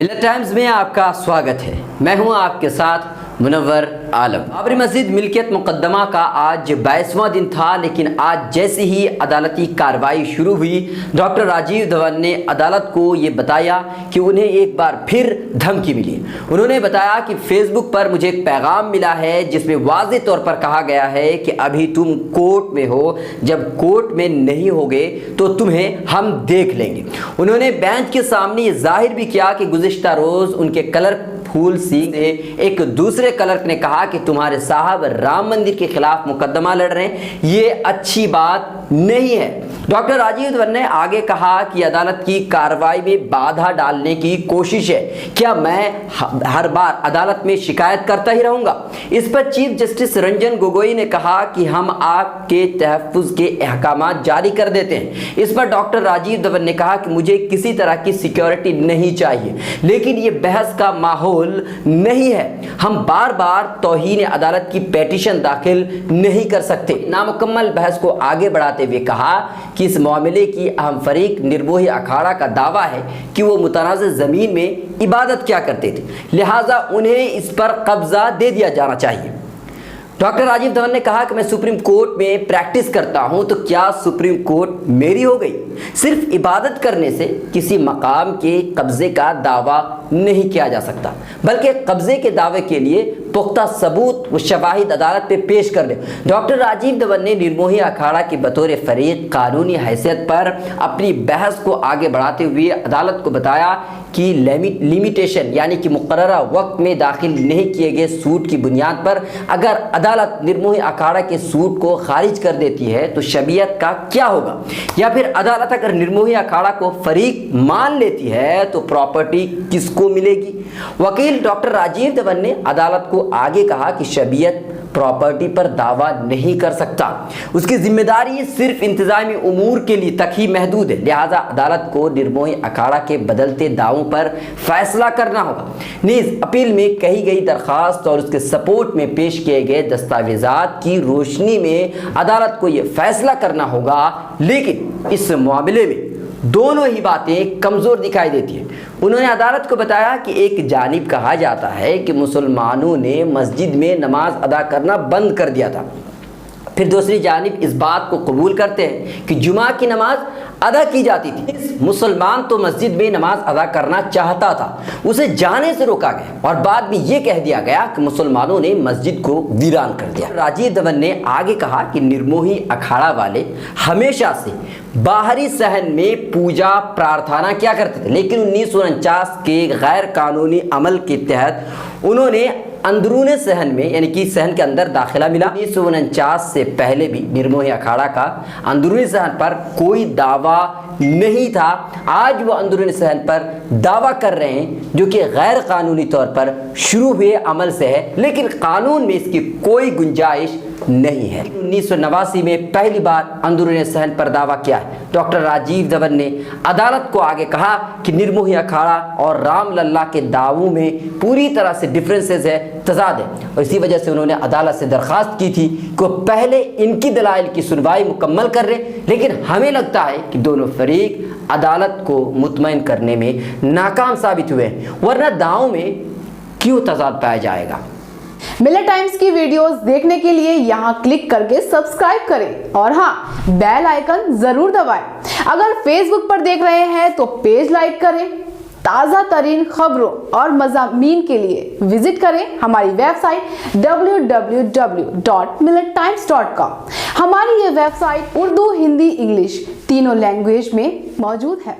मिलत टाइम्स में आपका स्वागत है। मैं हूं आपके साथ मुनव्वर आलम। बाबरी मस्जिद मिल्कियत मुकदमा का आज 22वां दिन था, लेकिन आज जैसे ही अदालती कार्रवाई शुरू हुई, डॉक्टर राजीव धवन ने अदालत को ये बताया कि उन्हें एक बार फिर धमकी मिली। उन्होंने बताया कि फेसबुक पर मुझे एक पैगाम मिला है जिसमें वाज़ेह तौर पर कहा गया है कि अभी तुम कोर्ट में हो, जब कोर्ट में नहीं होगे तो तुम्हें हम देख लेंगे। उन्होंने बेंच के सामने ये जाहिर भी किया कि गुज़िश्ता रोज़ उनके कलरफुल सिंह से एक दूसरे क्लर्क ने कहा कि तुम्हारे साहब राम मंदिर के खिलाफ मुकदमा लड़ रहे हैं, ये अच्छी बात नहीं है। डॉक्टर राजीव धवन ने आगे कहा कि अदालत की कार्रवाई में बाधा डालने की कोशिश है। क्या मैं हर बार अदालत में शिकायत करता ही रहूंगा? इस पर चीफ जस्टिस रंजन गोगोई ने कहा कि हम आपके तहफ़्फ़ुज़ के अहकाम जारी कर देते हैं। इस पर डॉक्टर राजीव धवन ने कहा कि मुझे किसी तरह की सिक्योरिटी नहीं चाहिए, लेकिन ये बहस का माहौल नहीं है। हम बार बार तौहीन अदालत की पेटिशन दाखिल नहीं कर सकते। नामुकम्मल बहस को आगे बढ़ाते हुए कहा कि इस मामले की अहम फरीक निर्मोही अखाड़ा का दावा है कि वो मुतनाज़ ज़मीन में इबादत क्या करते थे, लिहाजा उन्हें इस पर कब्जा दे दिया जाना चाहिए। डॉक्टर राजीव धवन ने कहा कि मैं सुप्रीम कोर्ट में प्रैक्टिस करता हूं, तो क्या सुप्रीम कोर्ट मेरी हो गई? सिर्फ इबादत करने से किसी मकाम के कब्जे का दावा नहीं किया जा सकता, बल्कि कब्जे के दावे के लिए पुख्ता सबूत व शवाहिद अदालत पे पेश कर दे। डॉक्टर राजीव धवन ने निर्मोही अखाड़ा की बतौर फरीक कानूनी हैसियत पर अपनी बहस को आगे बढ़ाते हुए अदालत को बताया कि लिमिटेशन यानी कि मुकर्ररा वक्त में दाखिल नहीं किए गए सूट की बुनियाद पर अगर अदालत निर्मोही अखाड़ा के सूट को खारिज कर देती है तो शबीयत का क्या होगा? या फिर अदालत अगर निर्मोही अखाड़ा को फरीक मान लेती है तो प्रॉपर्टी किसको मिलेगी? वकील डॉक्टर राजीव धवन ने अदालत को आगे कहा कि शबीयत प्रॉपर्टी पर दावा नहीं कर सकता, उसकी जिम्मेदारी सिर्फ इंतजामी उमूर के लिए तक ही महदूद है, लिहाजा अदालत को निर्मोही अखाड़ा के बदलते दावों पर फैसला करना होगा। नीज अपील में कही गई दरखास्त और उसके सपोर्ट में पेश किए गए दस्तावेजात की रोशनी में अदालत को यह फैसला करना होगा, लेकिन इस मामले में दोनों ही बातें कमज़ोर दिखाई देती हैं। उन्होंने अदालत को बताया कि एक जानिब कहा जाता है कि मुसलमानों ने मस्जिद में नमाज अदा करना बंद कर दिया था, फिर दूसरी जानिब इस बात को कबूल करते हैं कि जुमा की नमाज अदा की जाती थी। मुसलमान तो मस्जिद में नमाज अदा करना चाहता था, उसे जाने से रोका गया और बाद में ये कह दिया गया कि मुसलमानों ने मस्जिद को वीरान कर दिया। राजीव धवन ने आगे कहा कि निर्मोही अखाड़ा वाले हमेशा से बाहरी सहन में पूजा प्रार्थना क्या करते थे, लेकिन 1949 के गैर कानूनी अमल के तहत उन्होंने अंदरूनी सहन में यानी कि सहन के अंदर दाखिला मिला। 1949 से पहले भी निर्मोही अखाड़ा का अंदरूनी सहन पर कोई दावा नहीं था। आज वो अंदरूनी सहन पर दावा कर रहे हैं जो कि गैर कानूनी तौर पर शुरू हुए अमल से है, लेकिन कानून में इसकी कोई गुंजाइश नहीं है। 1989 में पहली बार अंदरूनी सहन पर दावा किया है। डॉक्टर राजीव धवन ने अदालत को आगे कहा कि निर्मोही अखाड़ा और राम लल्ला के दावों में पूरी तरह से डिफरेंसेस है, तजाद है, और इसी वजह से उन्होंने अदालत से दरख्वास्त की थी कि पहले इनकी दलाइल की सुनवाई मुकम्मल कर रहे, लेकिन हमें लगता है कि दोनों फरीक अदालत को मुतमईन करने में नाकाम साबित हुए, वरना दावों में क्यों तजाद पाया जाएगा। मिलत टाइम्स की वीडियोस देखने के लिए यहाँ क्लिक करके सब्सक्राइब करें और हाँ, बेल आइकन जरूर दबाएं। अगर फेसबुक पर देख रहे हैं तो पेज लाइक करें। ताज़ा तरीन खबरों और मज़ामीन के लिए विजिट करें हमारी वेबसाइट www.millettimes.com। हमारी ये वेबसाइट उर्दू, हिंदी, इंग्लिश तीनों लैंग्वेज में मौजूद है।